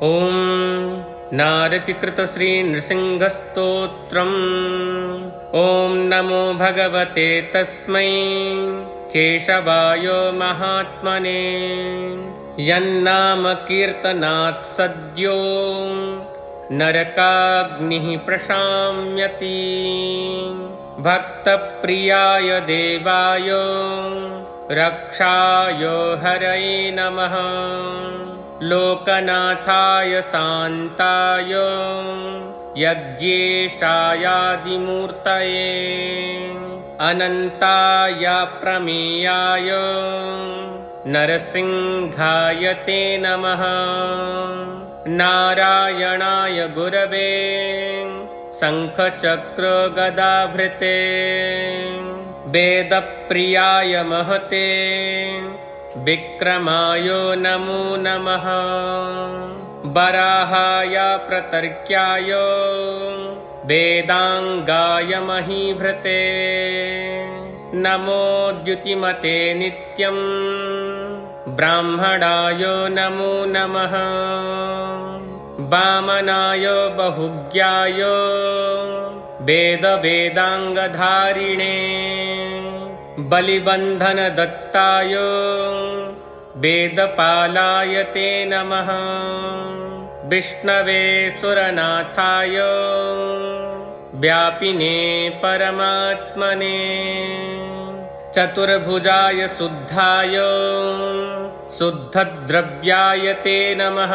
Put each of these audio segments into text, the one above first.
ॐ नारकीकृतश्रीनृसिंहस्तोत्रम्। ॐ नमो भगवते तस्मै केशवाय महात्मने। यन्नाम कीर्तनात् सद्यो नरकाग्निः प्रशाम्यति। भक्तप्रियाय देवाय रक्षाय हरये नमः। लोकनाथाय शान्ताय यज्ञेशायादिमूर्तये। अनन्ताय प्रमेयाय नरसिंहाय ते नमः। नारायणाय गुरवे शङ्खचक्रगदाभृते। वेदप्रियाय महते विक्रमाय नमो नमः। वराहाय प्रतर्क्याय वेदांगाय महीभृते। नमो द्युतिमते नित्यं ब्राह्मणाय नमो नमः। वामनाय बहुज्ञाय वेदांगधारिणे। बलिबन्धनदत्ताय वेदपालाय ते नमः। विष्णवे सुरनाथाय व्यापिने परमात्मने। चतुर्भुजाय शुद्धाय शुद्धद्रव्याय ते नमः।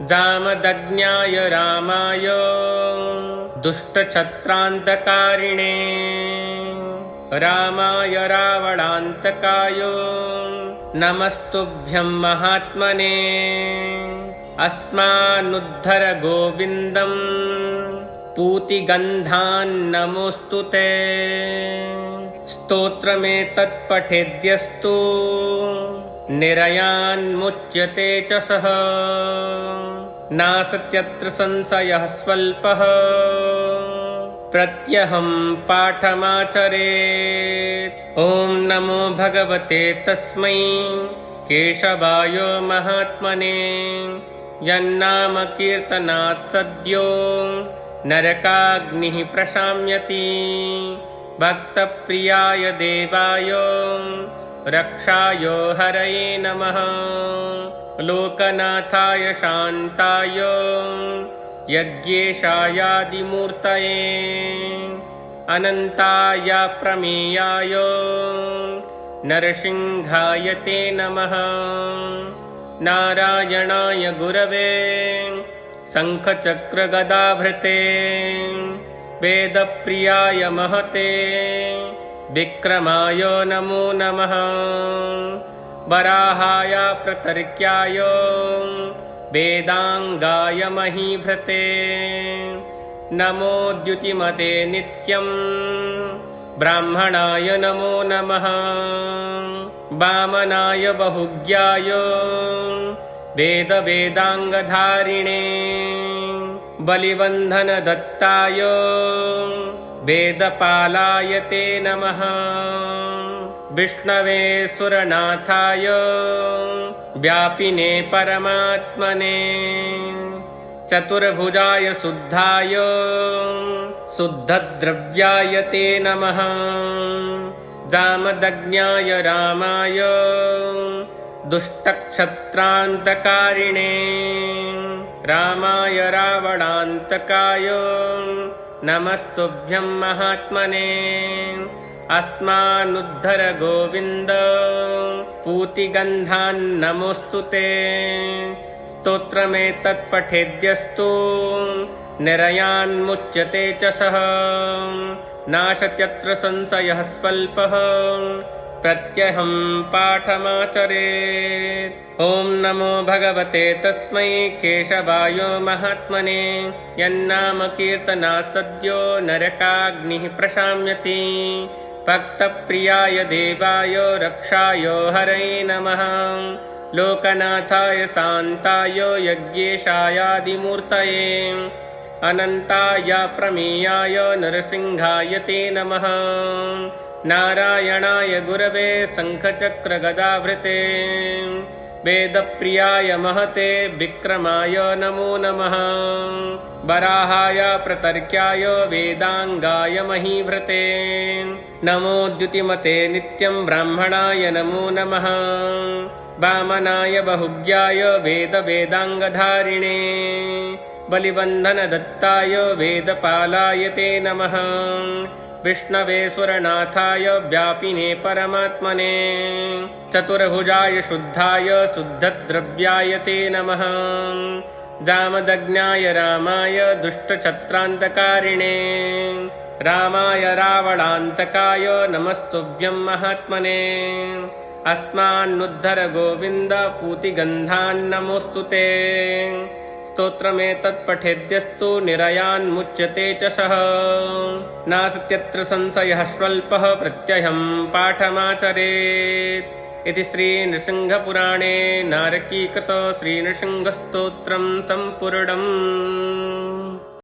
जामदग्न्याय रामाय दुष्टछत्रान्तकारिणे। रामाय रावणान्तकाय नमस्तुभ्यं महात्मने। अस्मानुद्धर गोविन्दं पूतिगन्धान्नमोऽस्तु ते। स्तोत्रमेतत्पठेद्यस्तु निरयान्मुच्यते च सः। नास्त्यत्र संशयः स्वल्पः प्रत्यहं पाठमाचरेत्। ॐ नमो भगवते तस्मै केशवाय महात्मने। यन्नाम कीर्तनात् सद्यो नरकाग्निः प्रशाम्यति। भक्तप्रियाय देवाय रक्षाय हरये नमः। लोकनाथाय शान्ताय यज्ञेशायादिमूर्तये। अनन्ताय प्रमेयाय नरसिंहाय ते नमः। नारायणाय गुरवे शङ्खचक्रगदाभृते। वेदप्रियाय महते विक्रमाय नमो नमः। वराहाय प्रतर्क्याय वेदांगाय महीभृते। नमो द्युतिमते नित्यं ब्राह्मणाय नमो नमः। वामनाय बहुज्ञाय वेदांगधारिणे। बलिबन्धनदत्ताय वेदपालाय ते नमः। विष्णवे सुरनाथाय व्यापिने परमात्मने। चतुर्भुजाय शुद्धाय शुद्धद्रव्याय ते नमः। जामदग्न्याय रामाय दुष्टक्षत्रान्तकारिणे। रामाय रावणान्तकाय नमस्तुभ्यं महात्मने। अस्मानुद्धर गोविन्द पूतिगन्धान्नमोऽस्तु ते। स्तोत्रमेतत्पठेद्यस्तु निरयान्मुच्यते च सः। नास्त्यत्र संशयः स्वल्पः प्रत्यहं पाठमाचरेत्। ॐ नमो भगवते तस्मै केशवाय महात्मने। यन्नाम कीर्तनात् सद्यो नरकाग्निः प्रशाम्यति। भक्तप्रियाय देवाय रक्षाय हरये नमः। लोकनाथाय शान्ताय यज्ञेशायादिमूर्तये। अनन्ताय प्रमेयाय नरसिंहाय ते नमः। नारायणाय गुरवे शङ्खचक्रगदाभृते। वेदप्रियाय महते विक्रमाय नमो नमः। वराहाय प्रतर्क्याय वेदांगाय महीभृते नमो द्युतिमते नित्यं ब्राह्मणाय नमो नमः। वामनाय बहुज्ञाय वेदांगधारिणे बलिबन्धनदत्ताय वेदपालाय ते नमः। विष्णवे सुरनाथाय व्यापिने परमात्मने चतुर्भुजाय शुद्धाय शुद्धद्रव्याय ते नमः। जामदग्नाय रामाय दुष्टछत्रान्तकारिणे रामाय रावणान्तकाय नमस्तुभ्यं महात्मने। अस्मान्नुद्धर गोविन्द पूतिगन्धान्नमोऽस्तु ते। स्तोत्रमेतत्पठेद्यस्तु निरयान्मुच्यते च सः। नास्त्यत्र संशयः स्वल्पः प्रत्यहं पाठमाचरेत्। इति श्रीनृसिंहपुराणे नारकीकृत श्रीनृसिंहस्तोत्रं सम्पूर्णम्।